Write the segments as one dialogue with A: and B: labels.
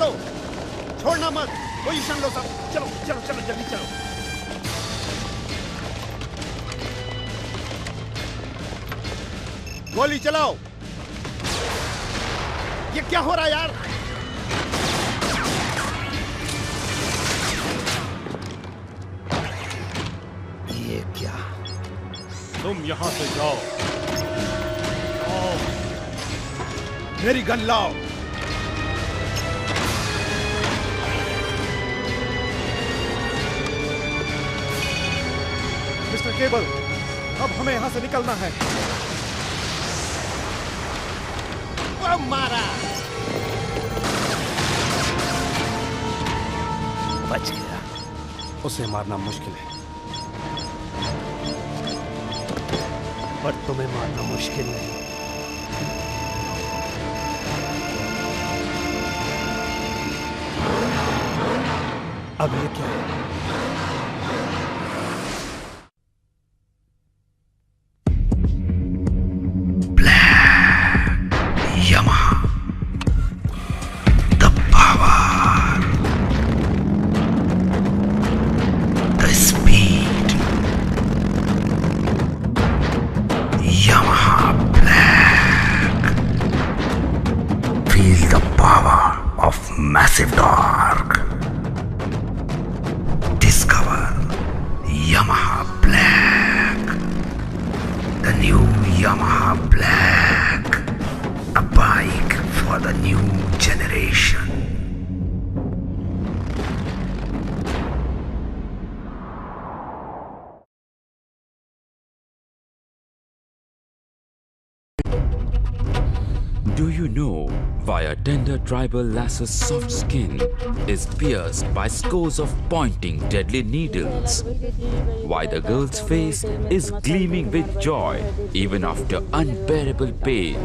A: चलो, छोड़ना मत। पोजीशन लो सब। चलो चलो चलो, जल्दी चलो। गोली चलाओ। ये क्या हो रहा है यार?
B: ये क्या?
A: तुम यहां से जाओ। मेरी गन लाओ।
C: मिस्टर केबल, अब हमें यहां से निकलना है।
A: वो मारा।
B: बच गया।
C: उसे मारना मुश्किल है,
B: पर तुम्हें मारना मुश्किल नहीं।
C: अब ये क्या है?
B: Yamaha, the power, the speed. Yamaha Black. Feel the power of massive torque. Discover Yamaha Black. The new Yamaha Black. A bike for the new generation.
D: Do you know why a tender tribal lass's soft skin is pierced by scores of pointing deadly needles? Why the girl's face is gleaming with joy even after unbearable pain?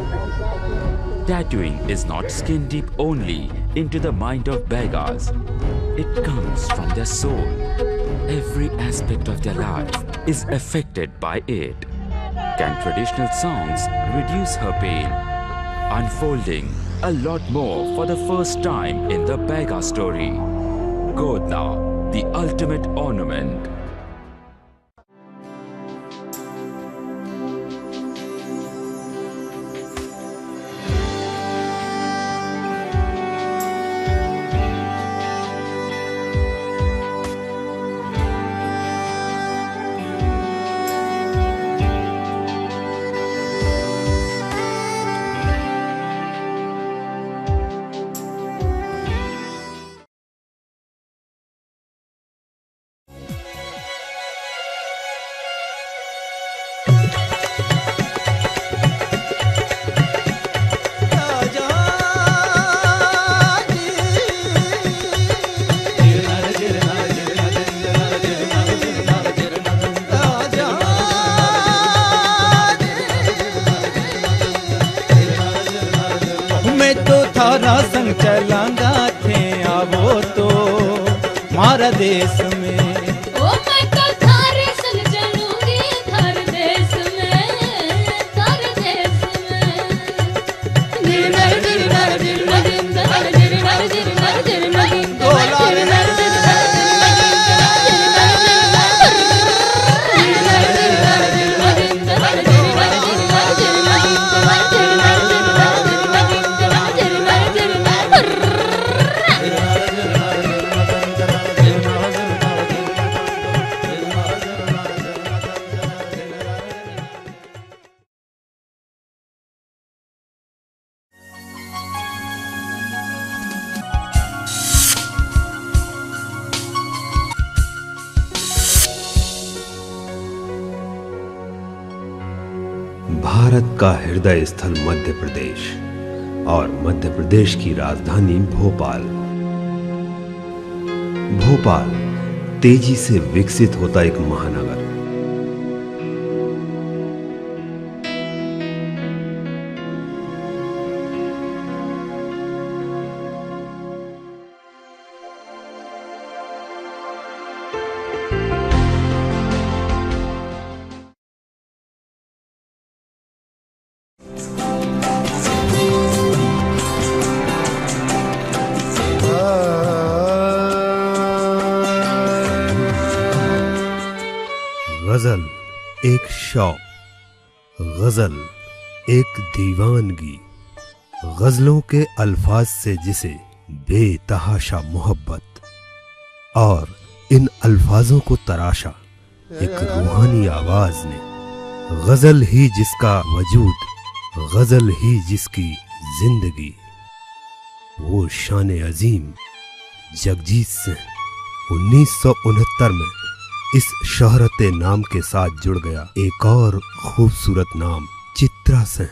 D: Tattooing is not skin deep only into the mind of beggars. It comes from their soul. Every aspect of their life is affected by it. Can traditional songs reduce her pain? Unfolding a lot more for the first time in the Beggar story. Godna, the ultimate ornament.
E: थारा संग चलांगा थे आवो तो मारा देश में।
F: ओ मैं तो थारे संग चलूंगी थारे देश में, थारे देश में। जिरनर जिरनर जिरनर जिरनर जिरनर जिरनर जिरनर
G: भारत का हृदय स्थल मध्य प्रदेश और मध्य प्रदेश की राजधानी भोपाल। भोपाल तेजी से विकसित होता एक महानगर। गजल एक शौक, गजल एक दीवानगी, गजलों के अल्फाज से जिसे बेतहाशा मोहब्बत, और इन अल्फाजों को तराशा एक रूहानी आवाज ने। गजल ही जिसका वजूद, गजल ही जिसकी जिंदगी, वो शान अजीम जगजीत सिंह 1969 में इस शोहरत नाम के साथ जुड़ गया एक और खूबसूरत नाम चित्रा सिंह।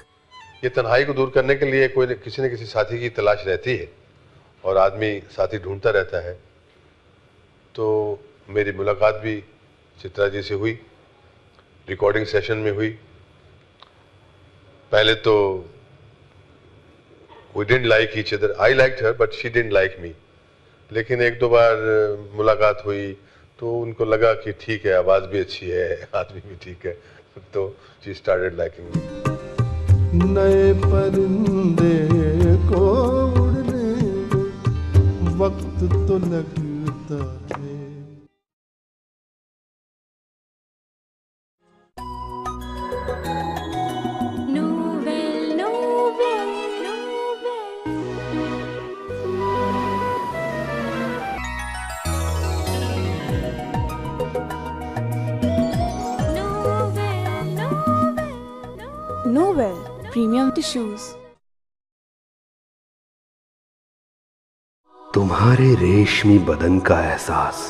H: ये तन्हाई को दूर करने के लिए कोई किसी न किसी साथी की तलाश रहती है और आदमी साथी ढूंढता रहता है। तो मेरी मुलाकात भी चित्रा जी से हुई, रिकॉर्डिंग सेशन में हुई। पहले तो we didn't like each other. I liked her but she didn't like me. लेकिन एक दो बार मुलाकात हुई तो उनको लगा कि ठीक है, आवाज़ भी अच्छी है, आदमी भी ठीक है, तो she started liking me.
I: नए परिंदे को उड़ने वक्त तो लगता है।
J: Novel Premium Tissues।
G: तुम्हारे रेशमी बदन का एहसास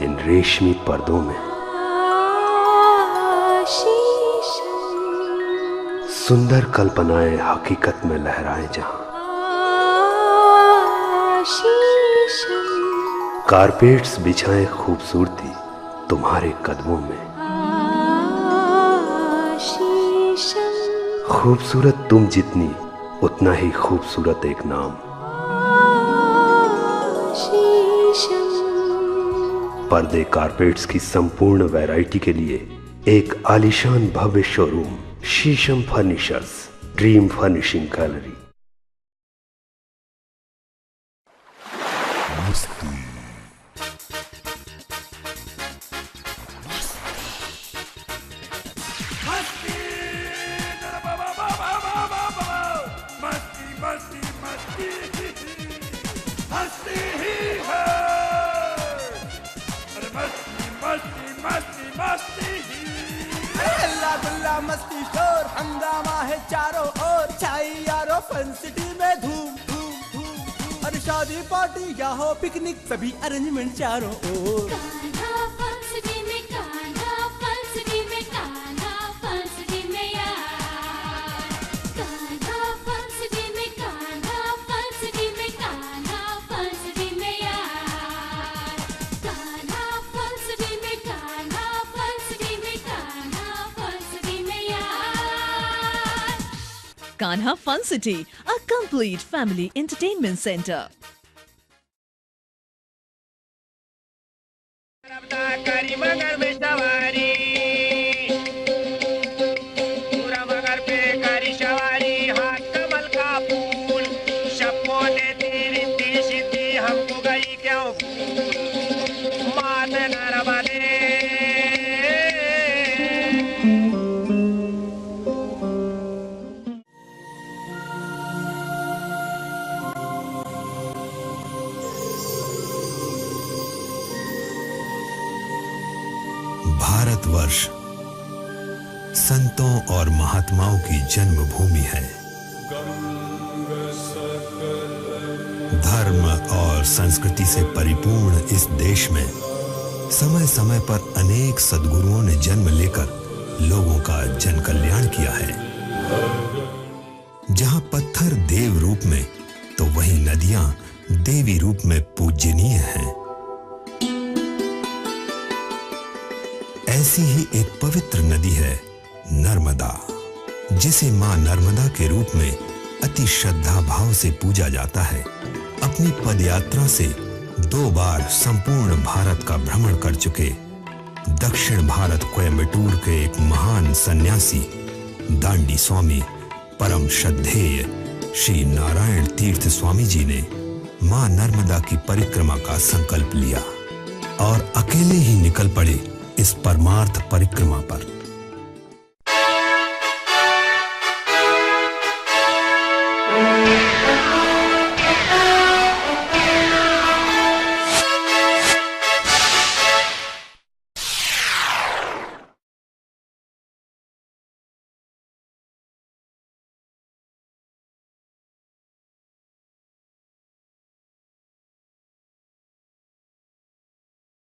G: इन रेशमी पर्दों में, सुंदर कल्पनाएं हकीकत में लहराएं जहां, कारपेट्स बिछाएं खूबसूरती तुम्हारे कदमों में। खूबसूरत तुम जितनी उतना ही खूबसूरत एक नाम। पर्दे कारपेट्स की संपूर्ण वैरायटी के लिए एक आलीशान भव्य शोरूम, शीशम फर्निचर्स, ड्रीम फर्निशिंग गैलरी।
E: मस्ती शोर हंगामा है चारों ओर, छाई यारो फन सिटी में धूम धूम धूम धूम। और शादी पार्टी या हो पिकनिक सभी अरेंजमेंट चारों ओर।
K: Kanha Fun City, a complete family entertainment center.
G: Bharatvarsh संतों और महात्माओं की जन्मभूमि है। धर्म और संस्कृति से परिपूर्ण इस देश में समय समय पर अनेक सद्गुरुओं ने जन्म लेकर लोगों का जन कल्याण किया है। जहां पत्थर देव रूप में तो वहीं नदियां देवी रूप में पूजनीय हैं। ऐसी ही एक पवित्र नदी है नर्मदा, जिसे मां नर्मदा के रूप में अति श्रद्धा भाव से पूजा जाता है। अपनी पदयात्रा से 2 बार संपूर्ण भारत का भ्रमण कर चुके दक्षिण भारत कोयम्बटूर के एक महान सन्यासी दांडी स्वामी परम श्रद्धेय श्री नारायण तीर्थ स्वामी जी ने मां नर्मदा की परिक्रमा का संकल्प लिया और अकेले ही निकल पड़े इस परमार्थ परिक्रमा पर।